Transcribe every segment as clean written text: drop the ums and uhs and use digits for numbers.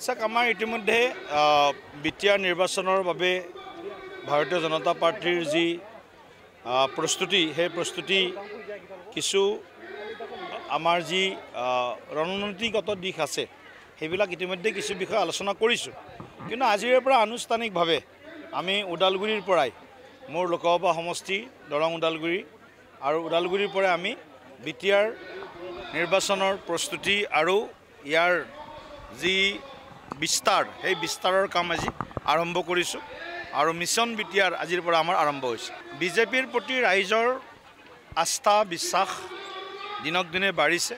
চাওক আমাৰ ইতিমধ্যে বিটিআৰ নিৰ্বাচনৰ বাবে ভাৰতীয় জনতা পাৰ্টিৰ যি প্ৰস্তুতি সেই প্ৰস্তুতি কিছু আমাৰ যি ৰণনীতিগত দিশ আছে সেইবিলাক ইতিমধ্যে কিছু বিষয় আলোচনা কৰিছোঁ কিন্তু আজিৰে পৰা আনুষ্ঠানিকভাৱে আমি ওদালগুৰিৰ পৰাই মোৰ লোকসভা সমষ্টি দৰং ওদালগুৰি আৰু ওদালগুৰিৰ পৰা আমি বিটিআৰ নিৰ্বাচনৰ প্ৰস্তুতি আৰু ইয়াৰ যি বিস্তাৰ সেই বিস্তাৰৰ কাম আজি আৰম্ভ কৰিছোঁ আৰু মিছন বিটিআৰ আজিৰ পৰা আমাৰ আৰম্ভ হৈছে বিজেপিৰ প্ৰতি ৰাইজৰ আস্থা বিশ্বাস দিনক দিনে বাঢ়িছে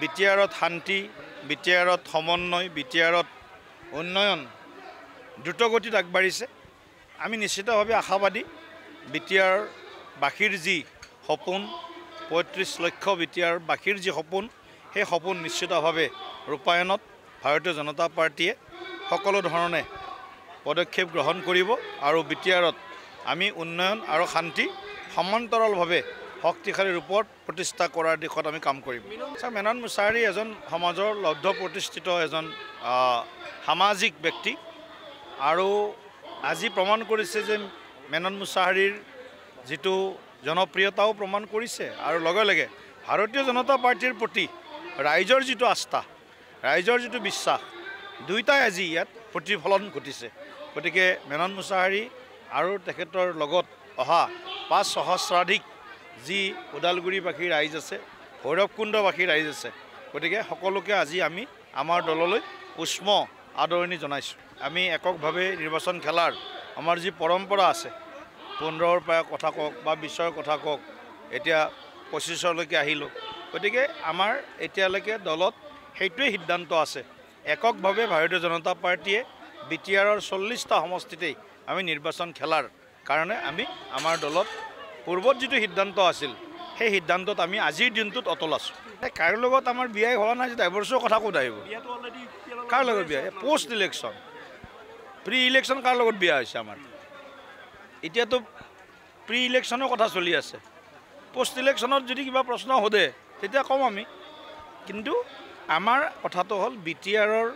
বিটিআৰত শান্তি বিটিআৰত সমন্বয় বিটিআৰত উন্নয়ন দ্ৰুতগতিত আগবাঢ়িছে আমি নিশ্চিতভাৱে আশাবাদী বিটিআৰ বাসীৰ যি সপোন ৩৫ লক্ষ বিটিআৰ বাসীৰ যি সপোন সেই সপোন নিশ্চিতভাৱে ৰূপায়ণত ভাৰতীয় জনতা পাৰ্টিয়ে সকলো ধৰণে পদক্ষেপ গ্ৰহণ কৰিব আৰু বিটিআৰত আমি উন্নয়ন আৰু শান্তি সমান্তৰালভাৱে শক্তিশালী ৰূপত প্ৰতিষ্ঠা কৰাৰ দিশত আমি কাম কৰিম মেনন মুছাহাৰী এজন সমাজৰ লব্ধ প্ৰতিষ্ঠিত এজন সামাজিক ব্যক্তি আৰু আজি প্ৰমাণ কৰিছে যে মেনন মুছাহাৰীৰ যিটো জনপ্ৰিয়তাও প্ৰমাণ কৰিছে আৰু লগে লগে ভাৰতীয় জনতা পাৰ্টিৰ প্ৰতি ৰাইজৰ যিটো আস্থা ৰাইজৰ যিটো বিশ্বাস দুয়োটাই আজি ইয়াত প্ৰতিফলন ঘটিছে গতিকে মেনন মুছাহাৰী আৰু তেখেতৰ লগত অহা ৫ সহস্ৰাধিক যি ওদালগুৰিবাসী ৰাইজ আছে ভৈৰৱকুণ্ডবাসী ৰাইজ আছে গতিকে সকলোকে আজি আমি আমাৰ দললৈ উষ্ম আদৰণি জনাইছোঁ আমি এককভাৱে নিৰ্বাচন খেলাৰ আমাৰ যি পৰম্পৰা আছে ১৫ৰ পৰা কথা কওক বা ২০ৰ কথা কওক এতিয়া ২৫লৈকে আহিলোঁ গতিকে আমাৰ এতিয়ালৈকে দলত সেইটোৱে সিদ্ধান্ত আছে এককভাৱে ভাৰতীয় জনতা পাৰ্টিয়ে বিটিআৰৰ ৪০টা সমষ্টিতেই আমি নিৰ্বাচন খেলাৰ কাৰণে আমি আমাৰ দলত পূৰ্বত যিটো সিদ্ধান্ত আছিল সেই সিদ্ধান্তত আমি আজিৰ দিনটোত অটল আছোঁ কাৰ লগত আমাৰ বিয়াই হোৱা নাই যে ডাইভৰ্চৰ কথা ক'ত আহিব কাৰ লগত বিয়া পোষ্ট ইলেকশ্যন প্ৰি ইলেকশ্যন কাৰ লগত বিয়া হৈছে আমাৰ এতিয়াতো প্ৰি ইলেকশ্যনৰ কথা চলি আছে পোষ্ট ইলেকশ্যনত যদি কিবা প্ৰশ্ন সোধে তেতিয়া কম আমি কিন্তু আমাৰ কথাটো হ'ল বিটিআৰৰ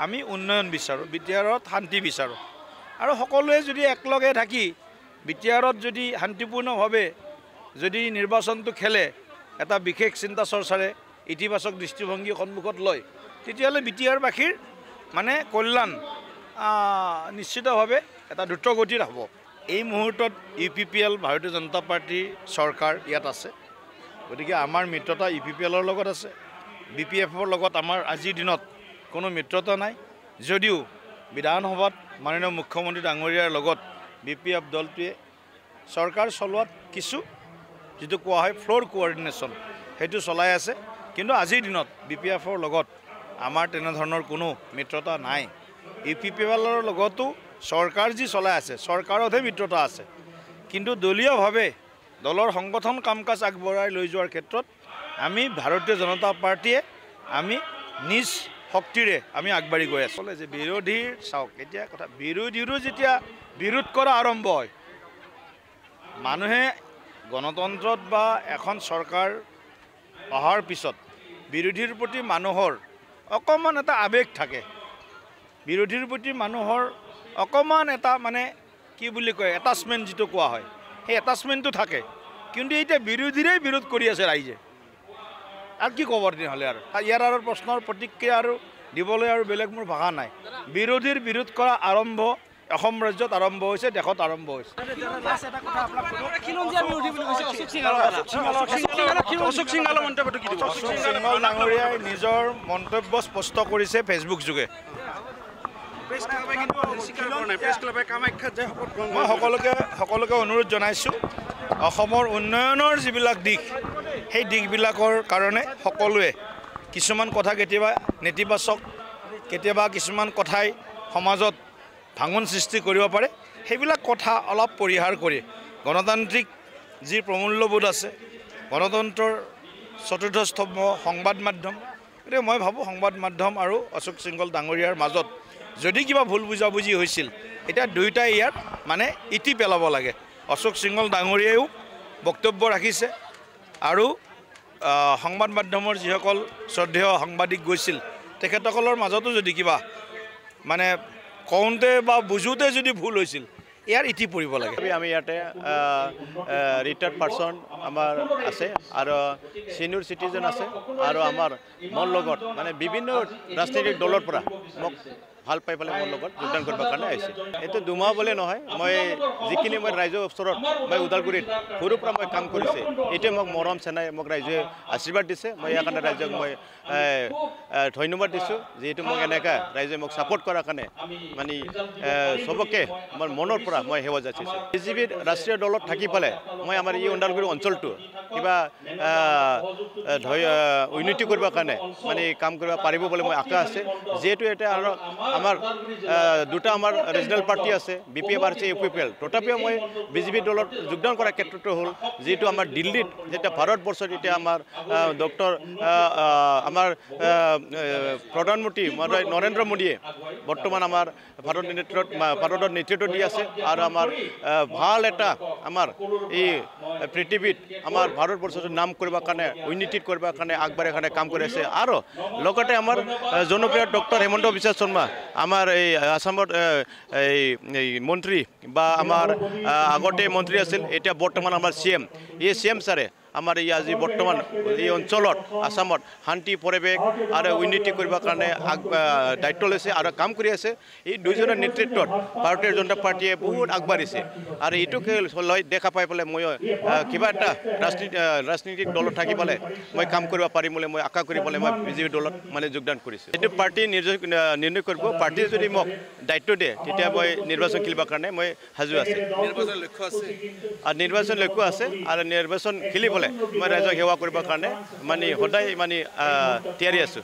আমি উন্নয়ন বিচাৰোঁ বিটিআৰত শান্তি বিচাৰোঁ আৰু সকলোৱে যদি একলগে থাকি বিটিআৰত যদি শান্তিপূৰ্ণভাৱে যদি নিৰ্বাচনটো খেলে এটা বিশেষ চিন্তা চৰ্চাৰে ইতিবাচক দৃষ্টিভংগী সন্মুখত লয় তেতিয়াহ'লে বিটিআৰবাসীৰ মানে কল্যাণ নিশ্চিতভাৱে এটা দ্ৰুতগতিত হ'ব এই মুহূৰ্তত UPPL ভাৰতীয় জনতা পাৰ্টিৰ চৰকাৰ ইয়াত আছে গতিকে আমাৰ মিত্ৰতা UPPLৰ লগত আছে BPFৰ লগত আমাৰ আজিৰ দিনত কোনো মিত্ৰতা নাই যদিও বিধানসভাত মাননীয় মুখ্যমন্ত্ৰী ডাঙৰীয়াৰ লগত BPF দলটোৱে চৰকাৰ চলোৱাত কিছু যিটো কোৱা হয় ফ্ল'ৰ কোঅৰ্ডিনেশ্যন সেইটো চলাই আছে কিন্তু আজিৰ দিনত BPFৰ লগত আমাৰ তেনেধৰণৰ কোনো মিত্ৰতা নাই UPPLৰ লগতো চৰকাৰ যি চলাই আছে চৰকাৰতহে মিত্ৰতা আছে কিন্তু দলীয়ভাৱে দলৰ সংগঠন কাম কাজ আগবঢ়াই লৈ যোৱাৰ ক্ষেত্ৰত আমি ভাৰতীয় জনতা পাৰ্টিয়ে আমি নিজ শক্তিৰে আমি আগবাঢ়ি গৈ আছোঁ যে বিৰোধীৰ চাওক এতিয়া কথা বিৰোধীৰো যেতিয়া বিৰোধ কৰা আৰম্ভ হয় মানুহে গণতন্ত্ৰত বা এখন চৰকাৰ অহাৰ পিছত বিৰোধীৰ প্ৰতি মানুহৰ অকণমান এটা আৱেগ থাকে বিৰোধীৰ প্ৰতি মানুহৰ অকণমান এটা মানে কি বুলি কয় এটাচমেণ্ট যিটো কোৱা হয় সেই এটাচমেণ্টটো থাকে কিন্তু এতিয়া বিৰোধীৰেই বিৰোধ কৰি আছে ৰাইজে আৰু কি ক'ব তেনেহ'লে আৰু ইয়াৰ আৰু প্ৰশ্নৰ প্ৰতিক্ৰিয়া আৰু দিবলৈ আৰু বেলেগ মোৰ ভাষা নাই বিৰোধীৰ বিৰোধ কৰা আৰম্ভ অসম ৰাজ্যত আৰম্ভ হৈছে দেশত আৰম্ভ হৈছে অশোক সিংহাল ডাঙৰীয়াই নিজৰ মন্তব্য স্পষ্ট কৰিছে ফেচবুক যোগে মই সকলোকে অনুৰোধ জনাইছোঁ অসমৰ উন্নয়নৰ যিবিলাক দিশ সেই দিশবিলাকৰ কাৰণে সকলোৱে কিছুমান কথা কেতিয়াবা নেতিবাচক কেতিয়াবা কিছুমান কথাই সমাজত ভাঙন সৃষ্টি কৰিব পাৰে সেইবিলাক কথা অলপ পৰিহাৰ কৰি গণতান্ত্ৰিক যি প্ৰমূল্যবোধ আছে গণতন্ত্ৰৰ চতুৰ্থ স্তম্ভ সংবাদ মাধ্যম গতিকে মই ভাবোঁ সংবাদ মাধ্যম আৰু অশোক সিংহল ডাঙৰীয়াৰ মাজত যদি কিবা ভুল বুজাবুজি হৈছিল এতিয়া দুয়োটাই ইয়াত মানে ইতি পেলাব লাগে অশোক সিংহল ডাঙৰীয়ায়ো বক্তব্য ৰাখিছে আৰু সংবাদ মাধ্যমৰ যিসকল শ্ৰদ্ধেয় সাংবাদিক গৈছিল তেখেতসকলৰ মাজতো যদি কিবা মানে কওঁতে বা বুজোতে যদি ভুল হৈছিল ইয়াৰ ইতি পৰিব লাগে। আমি ইয়াতে ৰিটায়াৰ্ড পাৰ্চন আমাৰ আছে আৰু সিনিয়ৰ সিটিজেন আছে আৰু আমাৰ মোৰ লগত মানে বিভিন্ন ৰাজনৈতিক দলৰ পৰা মোক ভাল পাই পেলাই মোৰ লগত যোগদান কৰিবৰ কাৰণে আহিছে। এইটো দুমাহ বুলি নহয়, মই যিখিনি মই ৰাইজৰ ওচৰত মই ওদালগুৰিত সৰুৰ পৰা মই কাম কৰিছে, এইটোৱে মোক মৰম চেনাই মোক ৰাইজে আশীৰ্বাদ দিছে। মই ইয়াৰ কাৰণে ৰাইজক মই ধন্যবাদ দিছোঁ, যিহেতু মোক এনেকৈ ৰাইজে মোক ছাপোৰ্ট কৰাৰ কাৰণে মানে চবকে মোৰ মনৰ পৰা মই সেৱা যাচিছোঁ। বিজেপিৰ ৰাষ্ট্ৰীয় দলত থাকি পেলাই মই আমাৰ এই ওদালগুৰি অঞ্চলটো কিবা উন্নতি কৰিবৰ কাৰণে মানে কাম কৰিব পাৰিব বুলি মই আশা আছে। যিহেতু এতিয়া আৰু আমাৰ দুটা আমাৰ ৰিজনেল পাৰ্টি আছে, BPF আৰু UPPL, তথাপিও মই বিজেপি দলত যোগদান কৰাৰ ক্ষেত্ৰতো হ'ল যিহেতু আমাৰ দিল্লীত যেতিয়া ভাৰতবৰ্ষত এতিয়া আমাৰ আমাৰ প্ৰধানমন্ত্ৰী নৰেন্দ্ৰ মোদীয়ে বৰ্তমান আমাৰ ভাৰতৰ নেতৃত্ব দি আছে আৰু আমাৰ ভাল এটা আমাৰ এই পৃথিৱীত আমাৰ ভাৰতবৰ্ষৰ নাম কৰিবৰ কাৰণে উন্নতি কৰিবৰ কাৰণে আগবাঢ়াৰ কাৰণে কাম কৰি আছে। আৰু লগতে আমাৰ জনপ্ৰিয় ডক্টৰ হিমন্ত বিশ্ব শৰ্মা আমাৰ এই আসামত এই মন্ত্ৰী বা আমাৰ আগতে মন্ত্ৰী আছিল, এতিয়া বৰ্তমান আমাৰ CM, এই CM ছাৰে আমাৰ এই আজি বৰ্তমান এই অঞ্চলত আসামত শান্তি পৰিৱেশ আৰু উন্নতি কৰিবৰ কাৰণে দায়িত্ব লৈছে আৰু কাম কৰি আছে। এই দুইজনৰ নেতৃত্বত ভাৰতীয় জনতা পাৰ্টীয়ে বহুত আগবাঢ়িছে আৰু এইটোকে লৈ দেখা পাই পেলাই মই কিবা এটা ৰাজনৈতিক দলত থাকি পেলাই মই কাম কৰিব পাৰিম বুলি মই আশা কৰি পেলাই মই বিজেপি দলত মানে যোগদান কৰিছোঁ। এইটো পাৰ্টি নিৰ্ণয় কৰিব, পাৰ্টীয়ে যদি মোক দায়িত্ব দিয়ে তেতিয়া মই নিৰ্বাচন খেলিবৰ কাৰণে মই সাজু আছে। নিৰ্বাচন লক্ষ্য আছে আৰু নিৰ্বাচন লক্ষ্য আছে আৰু নিৰ্বাচন খেলিবলৈ মই ৰাইজক সেৱা কৰিবৰ কাৰণে মানে সদায় মানে তৈয়াৰী আছোঁ।